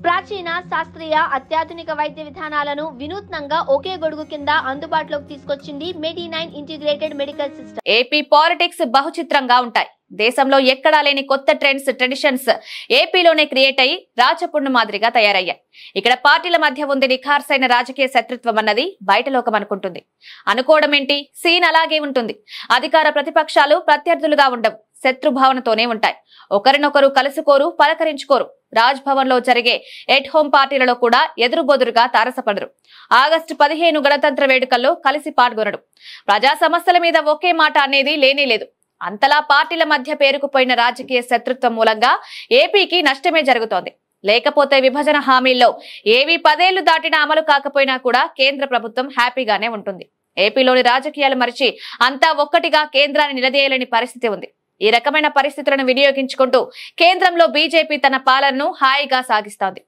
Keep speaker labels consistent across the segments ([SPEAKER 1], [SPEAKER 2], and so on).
[SPEAKER 1] ప్రాచీన శాస్త్రీయ అత్యాధునిక వైద్య విధానాలను వినూత్నంగా ఒకే గొడుగు కింద అందుబాటులోకి తీసుకొచ్చింది మెడి9 integrated medical system.
[SPEAKER 2] AP politics బహుచిత్రంగా ఉంటాయి. దేశంలో ఎక్కడా లేని కొత్త ట్రెడిషన్స్ ఏపీలోనే క్రియేట్ అయ్యి రాచపుండు మాదిరిగా తయారయ్యాయి. ఇక్కడ పార్టీల మధ్య ఉంది నిఖార్సైన రాజకీయ శత్రుత్వం అన్నది బయటలోకం అనుకుంటుంది. అనుకోవడం ఏంటి, సీన్ అలాగే ఉంటుంది. అధికార ప్రతిపక్షాలు ప్రత్యర్థులుగా ఉండవు, శత్రుభావనతోనే ఉంటాయి. ఒకరినొకరు కలుసుకోరు, పలకరించుకోరు. రాజ్ భవన్ లో జరిగే ఎట్ హోం పార్టీలలో కూడా ఎదురుబొదురుగా తారసపడరు. ఆగస్టు 15 గణతంత్ర వేడుకల్లో కలిసి పాల్గొనడు. ప్రజా సమస్యల మీద ఒకే మాట అనేది లేనే లేదు. అంతలా పార్టీల మధ్య పేరుకుపోయిన రాజకీయ శత్రుత్వం మూలంగా ఏపీకి నష్టమే జరుగుతోంది. లేకపోతే విభజన హామీల్లో ఏవి 10 ఏళ్లు దాటినా అమలు కాకపోయినా కూడా కేంద్ర ప్రభుత్వం హ్యాపీగానే ఉంటుంది. ఏపీలోని రాజకీయాలు మరిచి అంతా ఒక్కటిగా కేంద్రాన్ని నిలదీయలేని పరిస్థితి ఉంది. ఈ రకమైన పరిస్థితులను వినియోగించుకుంటూ కేంద్రంలో బీజేపీ తన పాలనను హాయిగా సాగిస్తోంది.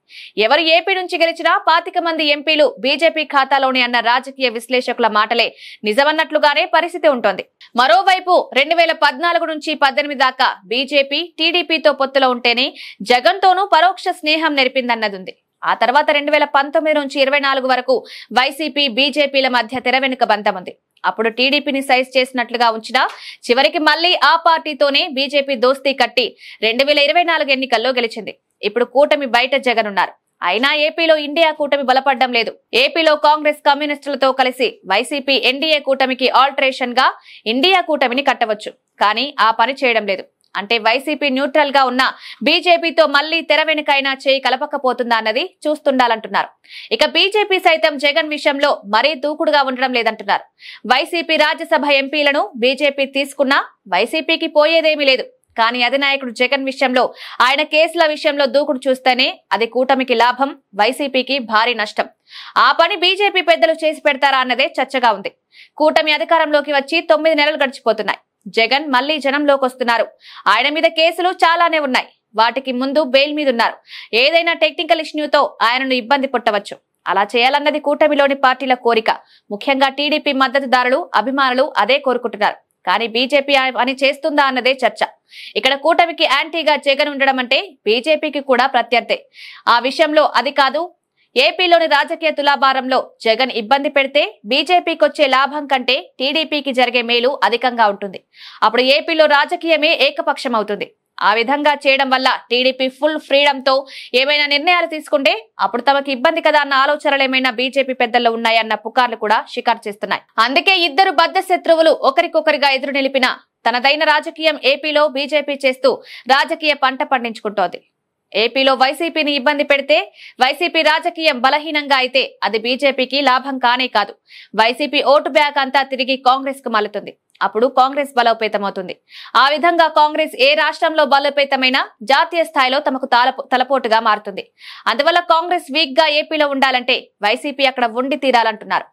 [SPEAKER 2] ఎవరు ఏపీ నుంచి గెలిచినా 25 మంది ఎంపీలు బీజేపీ ఖాతాలోనే అన్న రాజకీయ విశ్లేషకుల మాటలే నిజమన్నట్లుగానే పరిస్థితి ఉంటోంది. మరోవైపు 2014 నుంచి 18 దాకా బీజేపీ టీడీపీతో పొత్తులో ఉంటేనే జగన్ తోనూ పరోక్ష స్నేహం నెరిపిందన్నది. ఆ తర్వాత 2019 నుంచి 24 వరకు వైసీపీ బీజేపీల మధ్య తెర వెనుక బంధం ఉంది. అప్పుడు టీడీపీని సైజ్ చేసినట్లుగా ఉంచినా చివరికి మళ్లీ ఆ పార్టీతోనే బీజేపీ దోస్తీ కట్టి 2024 ఎన్నికల్లో గెలిచింది. ఇప్పుడు కూటమి బయట జగన్ ఉన్నారు. అయినా ఏపీలో ఇండియా కూటమి బలపడడం లేదు. ఏపీలో కాంగ్రెస్ కమ్యూనిస్టులతో కలిసి వైసీపీ ఎన్డీఏ కూటమికి ఆల్టరేషన్ గా ఇండియా కూటమిని కట్టవచ్చు. కానీ ఆ పని చేయడం లేదు. అంటే వైసీపీ న్యూట్రల్ గా ఉన్న బీజేపీతో మళ్లీ తెర వెనుకైనా చేయి కలపకపోతుందా అన్నది చూస్తుండాలంటున్నారు. ఇక బీజేపీ సైతం జగన్ విషయంలో మరీ దూకుడుగా ఉండడం లేదంటున్నారు. వైసీపీ రాజ్యసభ ఎంపీలను బీజేపీ తీసుకున్నా వైసీపీకి పోయేదేమీ లేదు. కానీ అధినాయకుడు జగన్ విషయంలో, ఆయన కేసుల విషయంలో దూకుడు చూస్తేనే అది కూటమికి లాభం, వైసీపీకి భారీ నష్టం. ఆ పని బీజేపీ పెద్దలు చేసి పెడతారా అన్నదే చర్చగా ఉంది. కూటమి అధికారంలోకి వచ్చి 9 నెలలు గడిచిపోతున్నాయి. జగన్ మళ్లీ జనంలోకి వస్తున్నారు. ఆయన మీద కేసులు చాలానే ఉన్నాయి. వాటికి ముందు బెయిల్ మీద ఉన్నారు. ఏదైనా టెక్నికల్ ఇష్యూతో ఆయనను ఇబ్బంది పుట్టవచ్చు. అలా చేయాలన్నది కూటమిలోని పార్టీల కోరిక. ముఖ్యంగా టీడీపీ మద్దతుదారులు, అభిమానులు అదే కోరుకుంటున్నారు. కానీ బీజేపీ అని చేస్తుందా అన్నదే చర్చ. ఇక్కడ కూటమికి యాంటీగా జగన్ ఉండడం అంటే బీజేపీకి కూడా ప్రత్యర్థే. ఆ విషయంలో అది కాదు. ఏపీలోని రాజకీయ తులాభారంలో జగన్ ఇబ్బంది పెడితే బీజేపీకి వచ్చే లాభం కంటే టీడీపీకి జరిగే మేలు అధికంగా ఉంటుంది. అప్పుడు ఏపీలో రాజకీయమే ఏకపక్షం అవుతుంది. ఆ విధంగా చేయడం వల్ల టీడీపీ ఫుల్ ఫ్రీడమ్ తో ఏమైనా నిర్ణయాలు తీసుకుంటే అప్పుడు తమకు ఇబ్బంది కదా అన్న ఆలోచనలు ఏమైనా బీజేపీ పెద్దల్లో ఉన్నాయన్న పుకార్లు కూడా షికారు చేస్తున్నాయి. అందుకే ఇద్దరు బద్ధ శత్రువులు ఒకరికొకరిగా ఎదురు నిలిపిన తనదైన రాజకీయం ఏపీలో బీజేపీ చేస్తూ రాజకీయ పంట పండించుకుంటోంది. ఏపీలో వైసీపీని ఇబ్బంది పెడితే వైసీపీ రాజకీయం బలహీనంగా అయితే అది బీజేపీకి లాభం కానే కాదు. వైసీపీ ఓటు బ్యాక్ అంతా తిరిగి కాంగ్రెస్ కు మల్లుతుంది. అప్పుడు కాంగ్రెస్ బలోపేతమవుతుంది. ఆ విధంగా కాంగ్రెస్ ఏ రాష్ట్రంలో బలోపేతమైనా జాతీయ స్థాయిలో తమకు తలపోటుగా మారుతుంది. అందువల్ల కాంగ్రెస్ వీక్ గా ఏపీలో ఉండాలంటే వైసీపీ అక్కడ ఉండి తీరాలంటున్నారు.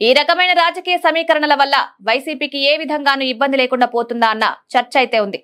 [SPEAKER 2] ఈ రకమైన రాజకీయ సమీకరణల వల్ల వైసీపీకి ఏ విధంగానూ ఇబ్బంది లేకుండా పోతుందా అన్న చర్చ అయితే ఉంది.